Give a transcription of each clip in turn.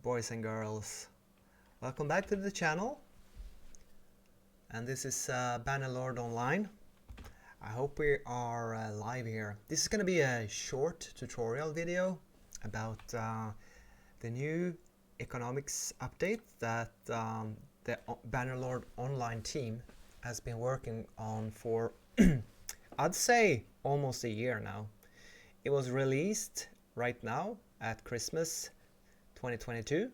boys and girls. Welcome back to the channel. And this is Bannerlord Online. I hope we are live here. This is going to be a short tutorial video about the new economics update that the Bannerlord Online team has been working on for I'd say almost a year now. It was released right now at Christmas 2022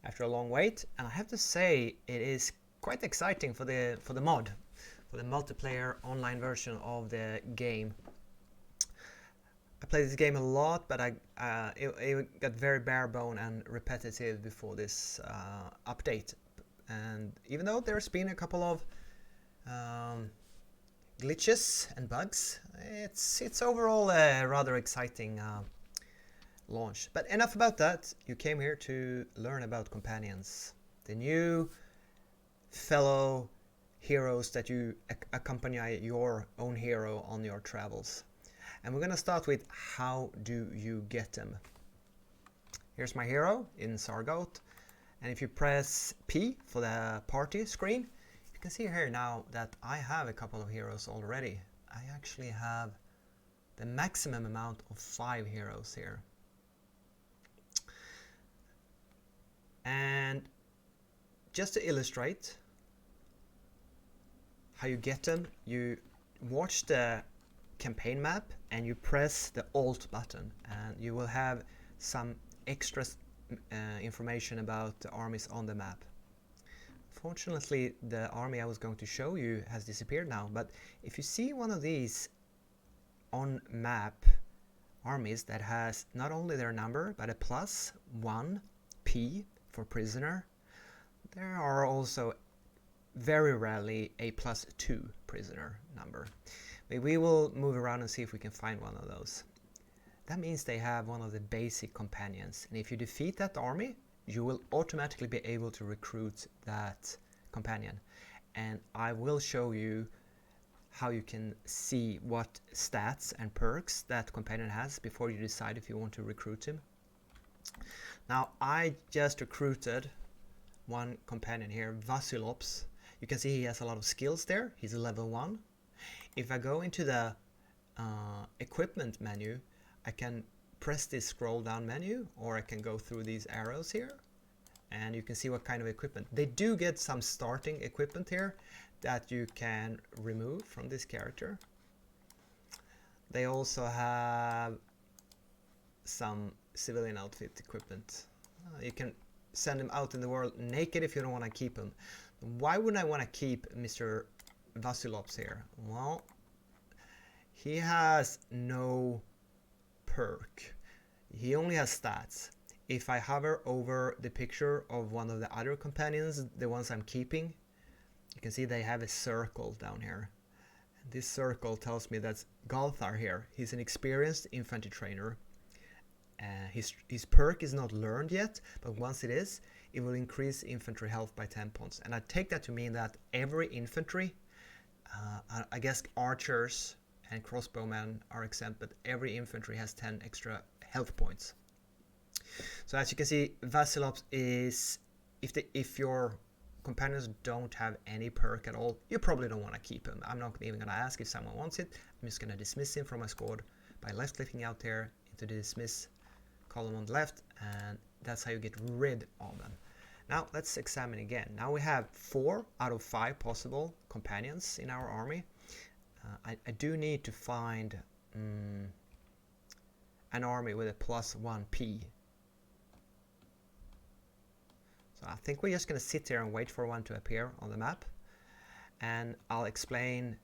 after a long wait, and I have to say it is quite exciting for the mod, for the multiplayer online version of the game. I played this game a lot, but it got very bare bone and repetitive before this update. And even though there's been a couple of glitches and bugs, it's overall a rather exciting launch. But enough about that. You came here to learn about companions, the new fellow heroes that you accompany your own hero on your travels. And we're gonna start with how do you get them. Here's my hero in Sargoth, and if you press P for the party screen, you can see here now that I have a couple of heroes already. I actually have the maximum amount of 5 heroes here. And just to illustrate how you get them, you watch the campaign map and you press the Alt button, and you will have some extra information about the armies on the map. Fortunately, the army I was going to show you has disappeared now, but if you see one of these on map armies that has not only their number but a +1 P for prisoner, there are also very rarely a +2 prisoner number. But we will move around and see if we can find one of those. That means they have one of the basic companions, and if you defeat that army, you will automatically be able to recruit that companion. And I will show you how you can see what stats and perks that companion has before you decide if you want to recruit him. Now, I just recruited one companion here, Vasilops. You can see he has a lot of skills there. He's a level 1. If I go into the equipment menu, I can press this scroll down menu, or I can go through these arrows here, and you can see what kind of equipment. They do get some starting equipment here that you can remove from this character. They also have some civilian outfit equipment. You can send him out in the world naked if you don't want to keep him. Why wouldn't I want to keep Mr. Vasilops here? Well, he has no perk. He only has stats. If I hover over the picture of one of the other companions, the ones I'm keeping, you can see they have a circle down here. And this circle tells me that's Galthar here. He's an experienced infantry trainer. His perk is not learned yet, but once it is, it will increase infantry health by 10 points. And I take that to mean that every infantry, I guess archers and crossbowmen are exempt, but every infantry has 10 extra health points. So as you can see, Vasilops is, if your companions don't have any perk at all, you probably don't want to keep him. I'm not even going to ask if someone wants it. I'm just going to dismiss him from my squad by left-clicking out there into the dismiss column on the left, and that's how you get rid of them. Now let's examine again. Now we have 4 out of 5 possible companions in our army. I do need to find an army with a +1 P. So I think we're just going to sit here and wait for one to appear on the map, and I'll explain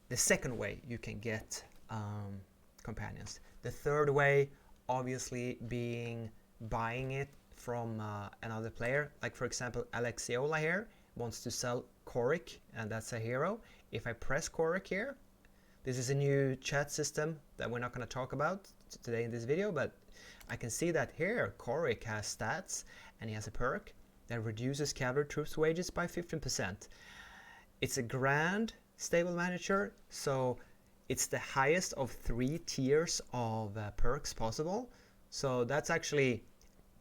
the second way you can get companions. The third way obviously being buying it from another player. Like for example, Alexiola here wants to sell Korik, and that's a hero. If I press Korik here, this is a new chat system that we're not going to talk about today in this video, but I can see that here Korik has stats and he has a perk that reduces cavalry troops wages by 15%. It's a grand stable manager, so it's the highest of 3 tiers of perks possible. So that's actually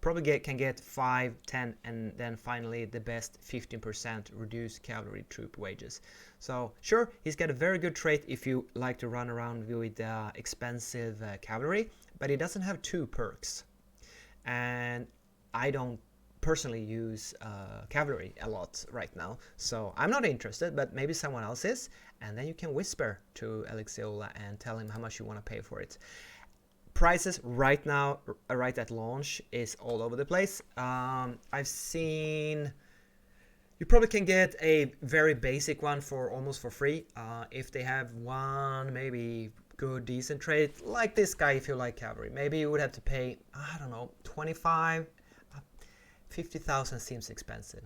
probably can get 5, 10, and then finally the best 15% reduced cavalry troop wages. So sure, he's got a very good trait if you like to run around with expensive cavalry, but he doesn't have 2 perks. And I don't personally use cavalry a lot right now, so I'm not interested, but maybe someone else is, and then you can whisper to Elixiola and tell him how much you want to pay for it. Prices right now, right at launch, is all over the place. I've seen you probably can get a very basic one for almost for free if they have one maybe good decent trait like this guy. If you like cavalry, maybe you would have to pay, I don't know, 25, 50,000 seems expensive.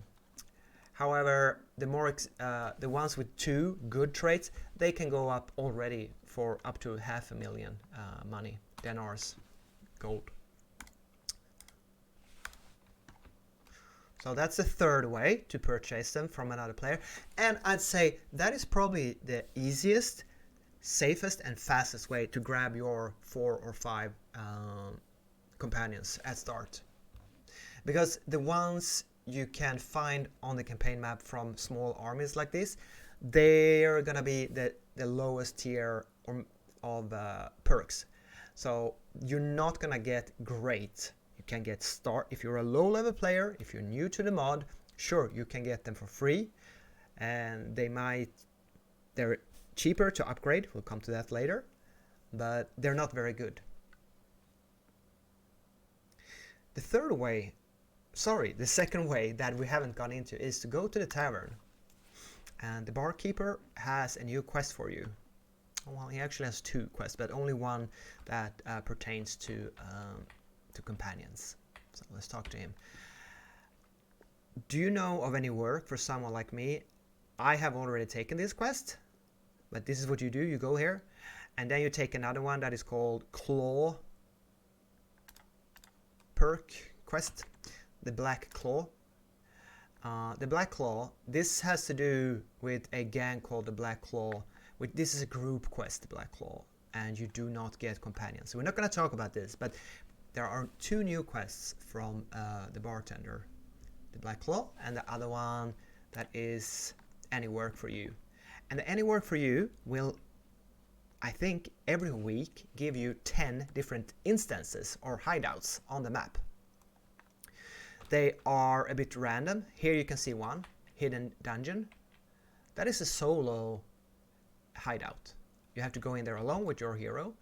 However, the ones with 2 good traits, they can go up already for up to 500,000 money, dinars, gold. So that's the third way to purchase them from another player, and I'd say that is probably the easiest, safest and fastest way to grab your 4 or 5 companions at start. Because the ones you can find on the campaign map from small armies like this, they're gonna be the lowest tier of perks. So you're not gonna get great. You can get start if you're a low level player, if you're new to the mod, sure you can get them for free, and they're cheaper to upgrade, we'll come to that later, but they're not very good. The second way that we haven't gone into is to go to the tavern, and the barkeeper has a new quest for you. Well, he actually has 2 quests, but only one that pertains to companions. So let's talk to him. Do you know of any work for someone like me? I have already taken this quest, but this is what you do. You go here, and then you take another one that is called Claw perk quest, the Black Claw. The Black Claw, this has to do with a gang called the Black Claw. This is a group quest, the Black Claw, and you do not get companions. So we're not going to talk about this, but there are 2 new quests from the bartender, the Black Claw, and the other one that is Any Work for You. And the Any Work for You will, I think, every week give you 10 different instances or hideouts on the map. They are a bit random. Here you can see one, Hidden Dungeon. That is a solo hideout. You have to go in there alone with your hero.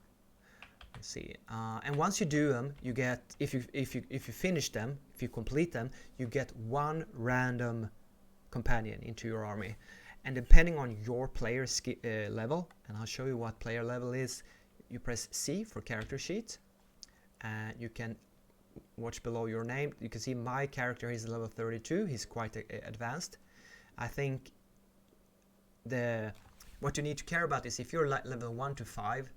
Let's see. And once you do them, you get, if you finish them, if you complete them, you get 1 random companion into your army. And depending on your player level, and I'll show you what player level is, you press C for character sheet, and you can watch below your name. You can see my character is level 32. He's quite advanced. I think what you need to care about is if you're level 1 to 5,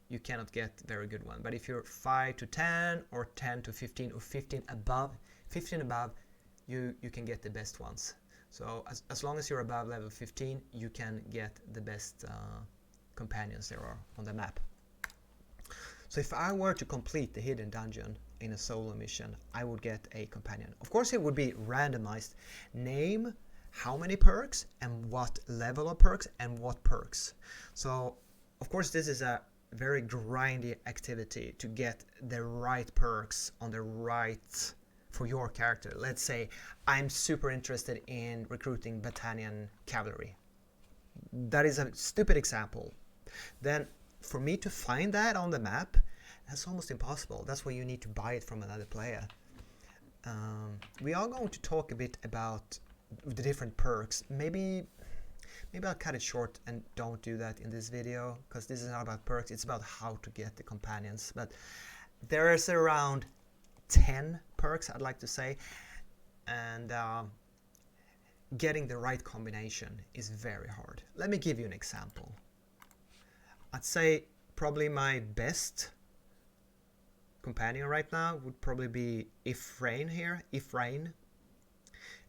you cannot get very good one. But if you're 5 to 10 or 10 to 15 or 15 above, you can get the best ones. So as long as you're above level 15, you can get the best companions there are on the map. So if I were to complete the Hidden Dungeon in a solo mission, I would get a companion. Of course, it would be randomized. Name, how many perks, and what level of perks, and what perks. So, of course, this is a very grindy activity to get the right perks on the right for your character. Let's say I'm super interested in recruiting battalion cavalry. That is a stupid example. Then for me to find that on the map, that's almost impossible. That's why you need to buy it from another player. We are going to talk a bit about the different perks. Maybe I'll cut it short and don't do that in this video, because this is not about perks, it's about how to get the companions. But there's around 10 perks, I'd like to say, and getting the right combination is very hard. Let me give you an example. I'd say probably my best companion right now would probably be Ifrain here, Ifrain.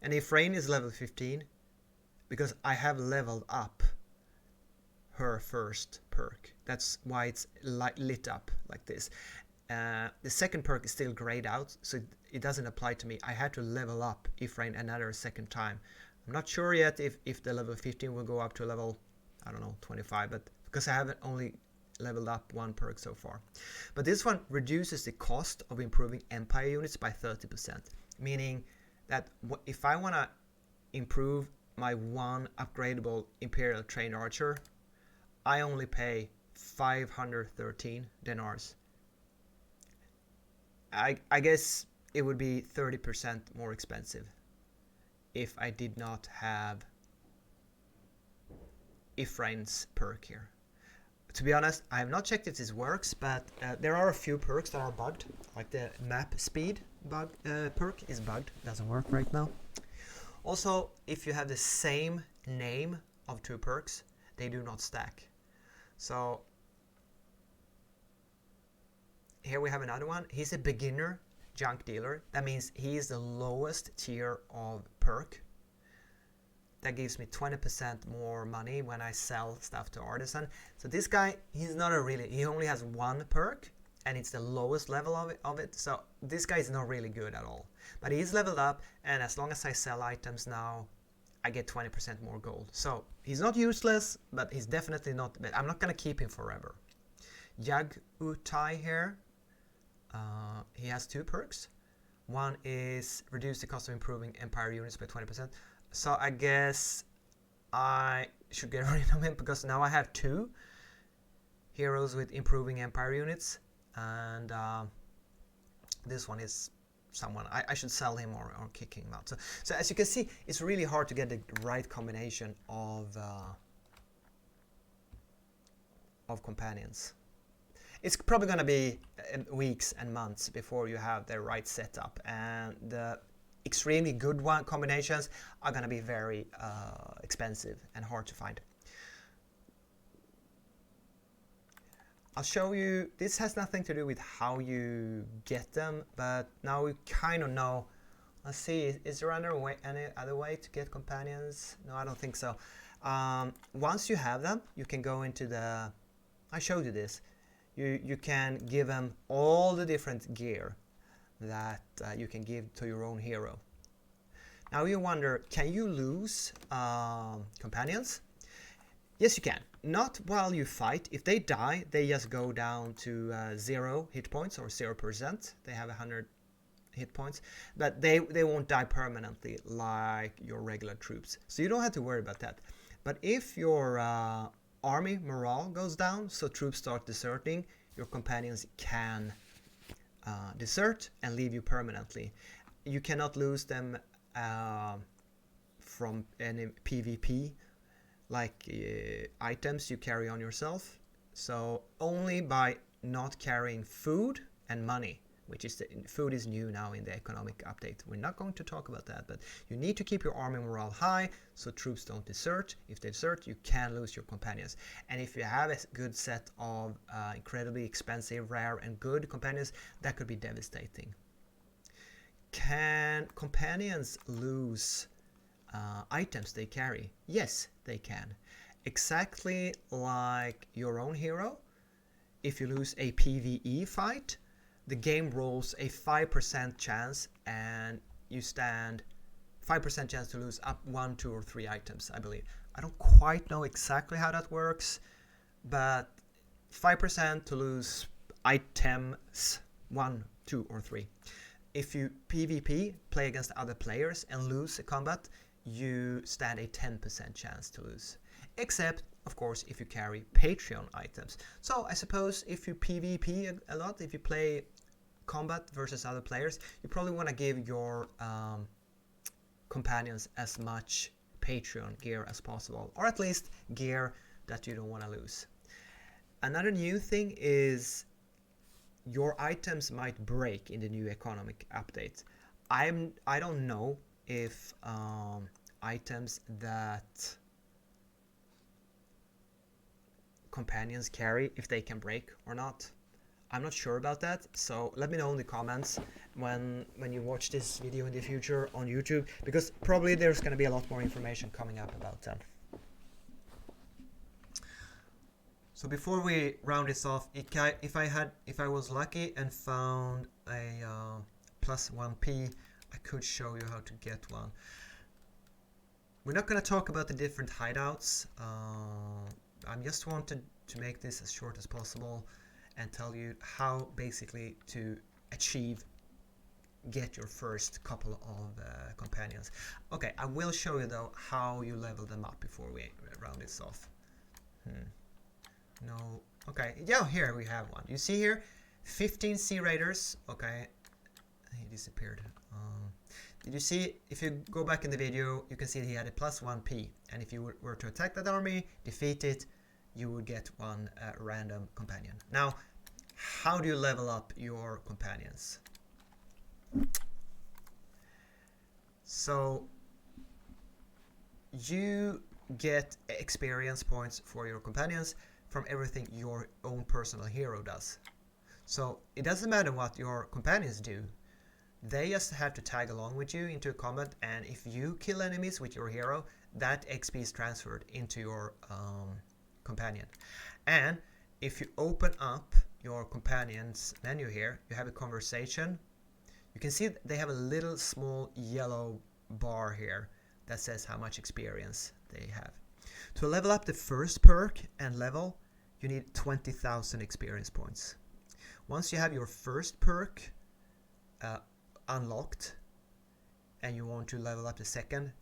And Ifrain is level 15 because I have leveled up her first perk. That's why it's lit up like this. The second perk is still grayed out, so it doesn't apply to me. I had to level up Ifrain another second time. I'm not sure yet if the level 15 will go up to level, I don't know, 25, but because I haven't only leveled up one perk so far. But this one reduces the cost of improving Empire units by 30%, meaning that if I want to improve my one upgradable Imperial Trained Archer, I only pay 513 dinars. I guess it would be 30% more expensive if I did not have Ifrain's perk here. To be honest, I have not checked if this works, but there are a few perks that are bugged, like the map speed perk is bugged, doesn't work right now. Also, if you have the same name of two perks, they do not stack. So here we have another one. He's a beginner junk dealer. That means he is the lowest tier of perk. That gives me 20% more money when I sell stuff to artisan. So this guy, he's not a really, he only has one perk and it's the lowest level of it. So this guy is not really good at all. But he's leveled up, and as long as I sell items now, I get 20% more gold. So he's not useless, but he's definitely not, but I'm not gonna keep him forever. Yag Utai here, he has two perks. One is reduce the cost of improving Empire units by 20%. So I guess I should get rid of him because now I have two heroes with improving Empire units, and this one is someone I should sell him or kick him out. So as you can see, it's really hard to get the right combination of companions. It's probably going to be weeks and months before you have the right setup, and the extremely good combinations are going to be very expensive and hard to find. I'll show you, this has nothing to do with how you get them, but now we kind of know. Let's see, is there any other way to get companions? No, I don't think so. Once you have them, you can go into the, I showed you this, you can give them all the different gear that you can give to your own hero. Now you wonder, can you lose companions? Yes, you can. Not while you fight. If they die, they just go down to 0 hit points or 0%. They have 100 hit points, but they won't die permanently like your regular troops. So you don't have to worry about that. But if your army morale goes down, so troops start deserting, your companions can desert and leave you permanently. You cannot lose them from any PvP, like items you carry on yourself. So only by not carrying food and money, which is food is new now in the economic update. We're not going to talk about that, but you need to keep your army morale high so troops don't desert. If they desert, you can lose your companions. And if you have a good set of incredibly expensive, rare, and good companions, that could be devastating. Can companions lose items they carry? Yes, they can. Exactly like your own hero. If you lose a PvE fight, the game rolls a 5% chance, and you stand 5% chance to lose up 1, 2, or 3 items, I believe. I don't quite know exactly how that works, but 5% to lose items 1, 2, or 3. If you PvP, play against other players, and lose a combat, you stand a 10% chance to lose. Except, of course, if you carry Patreon items. So I suppose if you PvP a lot, if you play combat versus other players, you probably want to give your companions as much Patreon gear as possible, or at least gear that you don't want to lose. Another new thing is your items might break in the new economic update. I don't know if items that companions carry, if they can break or not. I'm not sure about that, so let me know in the comments when you watch this video in the future on YouTube, because probably there's going to be a lot more information coming up about them. So before we round this off, if I was lucky and found a plus 1p, I could show you how to get one. We're not going to talk about the different hideouts. I just wanted to make this as short as possible and tell you how basically to get your first couple of companions. Okay, I will show you though how you level them up before we round this off. No, okay, yeah, here we have one. You see here, 15 Sea Raiders. Okay, he disappeared. Did you see, if you go back in the video, you can see he had a plus 1p, and if you were to attack that army, defeat it, you would get one random companion. Now, how do you level up your companions? So, you get experience points for your companions from everything your own personal hero does. So, it doesn't matter what your companions do. They just have to tag along with you into a combat, and if you kill enemies with your hero, that XP is transferred into your companion. And if you open up your companions menu here, you have a conversation. You can see they have a little small yellow bar here that says how much experience they have. To level up the first perk and level, you need 20,000 experience points. Once you have your first perk unlocked and you want to level up the second,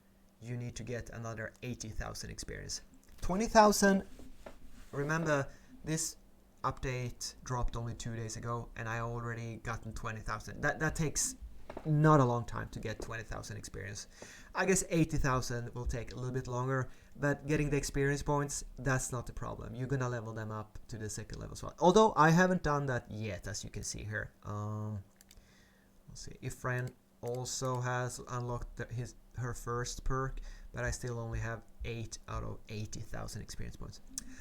you need to get another 80,000 experience. 20,000, remember this update dropped only 2 days ago and I already gotten 20,000. That takes not a long time to get 20,000 experience. I guess 80,000 will take a little bit longer, but getting the experience points, that's not the problem. You're gonna level them up to the second level as well. Although I haven't done that yet, as you can see here. Let's see, Ifran also has unlocked her first perk, but I still only have 8 out of 80,000 experience points.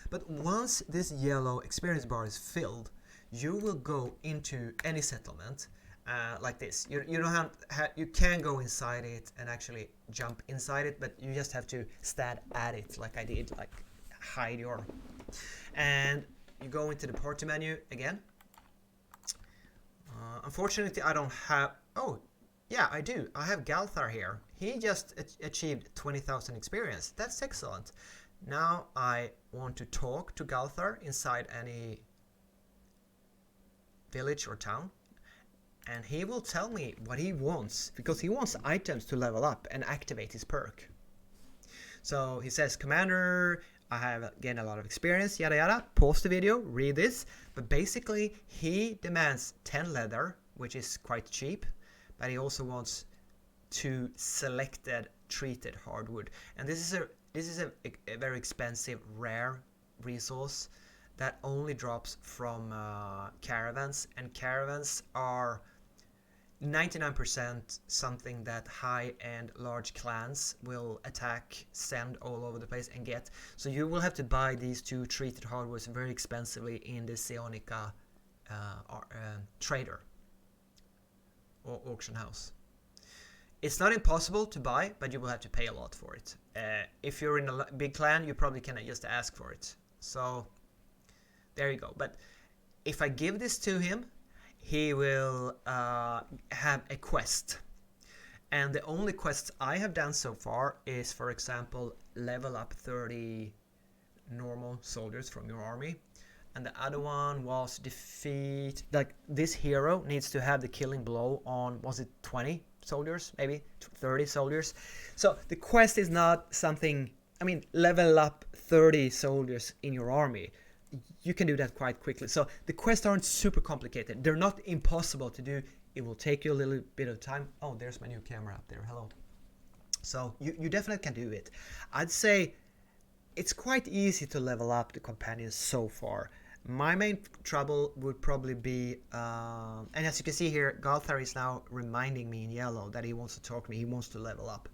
But once this yellow experience bar is filled, you will go into any settlement like this. You don't you can go inside it and actually jump inside it, but you just have to stand at it like I did, like hide your. And you go into the party menu again. Unfortunately, I don't have. Oh, yeah, I do. I have Galthar here. He just achieved 20,000 experience. That's excellent. Now I want to talk to Galthar inside any village or town, and he will tell me what he wants, because he wants items to level up and activate his perk. So he says, Commander, I have gained a lot of experience, yada yada. Pause the video, read this. But basically, he demands 10 leather, which is quite cheap, but he also wants 2 selected treated hardwood. And this is a very expensive, rare resource that only drops from caravans, and caravans are 99% something that high-end large clans will attack, send all over the place and get. So you will have to buy these 2 treated hardwoods very expensively in the Seonica trader or auction house. It's not impossible to buy, but you will have to pay a lot for it. If you're in a big clan, you probably can just ask for it. So there you go. But if I give this to him, he will have a quest. And the only quests I have done so far is, for example, level up 30 normal soldiers from your army. And the other one was defeat, like this hero needs to have the killing blow on, was it 20 soldiers, maybe 30 soldiers. So the quest is not something, I mean, level up 30 soldiers in your army. You can do that quite quickly. So the quests aren't super complicated. They're not impossible to do. It will take you a little bit of time. Oh, there's my new camera up there. Hello. So you definitely can do it. I'd say it's quite easy to level up the companions so far. My main trouble would probably be, and as you can see here, Galthar is now reminding me in yellow that he wants to talk to me. He wants to level up.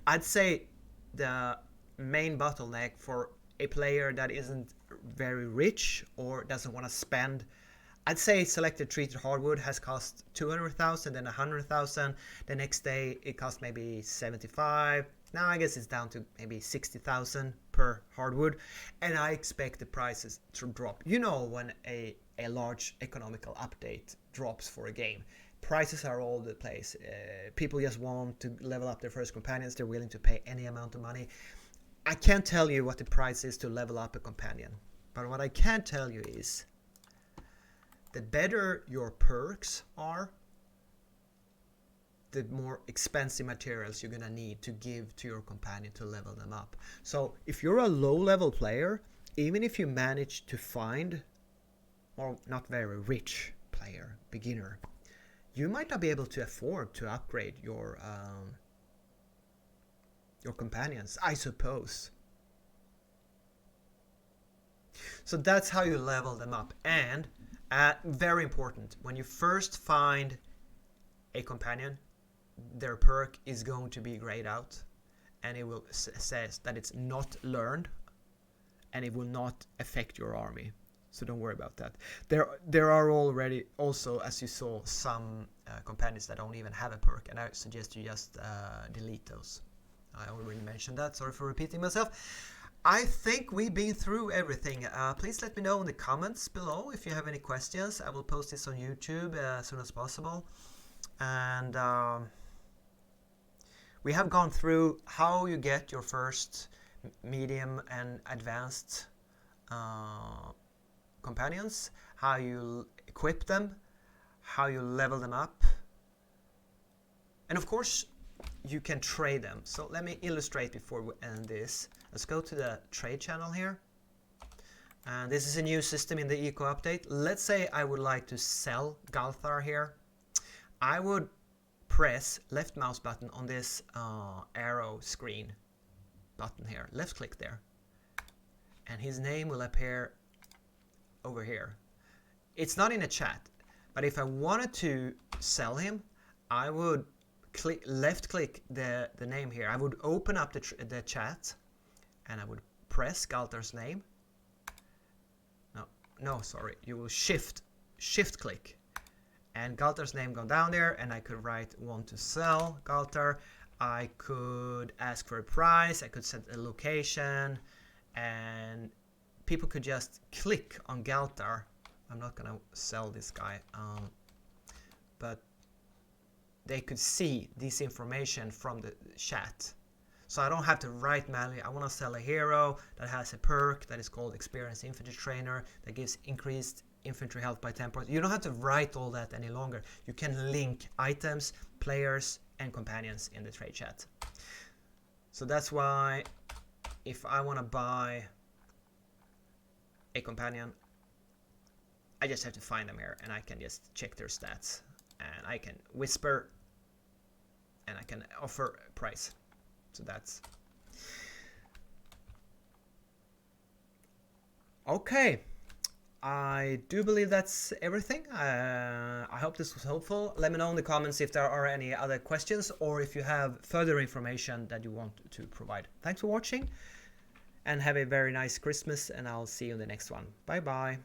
I'd say the main bottleneck for a player that isn't very rich or doesn't want to spend, I'd say selected treated hardwood has cost 200,000, then 100,000. The next day it cost maybe 75. Now I guess it's down to maybe 60,000 per hardwood, and I expect the prices to drop. You know, when a large economical update drops for a game, prices are all over the place. People just want to level up their first companions. They're willing to pay any amount of money. I can't tell you what the price is to level up a companion, but what I can tell you is the better your perks are, the more expensive materials you're gonna need to give to your companion to level them up. So if you're a low level player, even if you manage to find, or not very rich player, beginner, you might not be able to afford to upgrade your companions, I suppose. So that's how you level them up. And very important, when you first find a companion, their perk is going to be grayed out, and it will says that it's not learned, and it will not affect your army. So don't worry about that. There are already also, as you saw, some companions that don't even have a perk, and I suggest you just delete those. I already mentioned that. Sorry for repeating myself. I think we've been through everything. Please let me know in the comments below if you have any questions. I will post this on YouTube as soon as possible. And we have gone through how you get your first medium and advanced companions, how you equip them, how you level them up, and of course you can trade them. So let me illustrate before we end this. Let's go to the trade channel here, and this is a new system in the eco update. Let's say I would like to sell Galthar here. I would press left mouse button on this arrow screen button here, left click there, and his name will appear over here. It's not in a chat, but if I wanted to sell him, I would left click the name here. I would open up the chat, and I would press Galtar's name. No, sorry, you will shift click, and Galtar's name go down there, and I could write want to sell Galtar. I could ask for a price, I could set a location, and people could just click on Galtar. I'm not gonna sell this guy, but they could see this information from the chat. So I don't have to write manually. I want to sell a hero that has a perk that is called Experienced Infantry Trainer that gives increased infantry health by 10 points. You don't have to write all that any longer. You can link items, players, and companions in the trade chat. So that's why if I want to buy a companion, I just have to find them here, and I can just check their stats, and I can whisper, and I can offer a price. So that's okay. I do believe that's everything. I hope this was helpful. Let me know in the comments if there are any other questions, or if you have further information that you want to provide. Thanks for watching, and have a very nice Christmas, and I'll see you in the next one. Bye bye.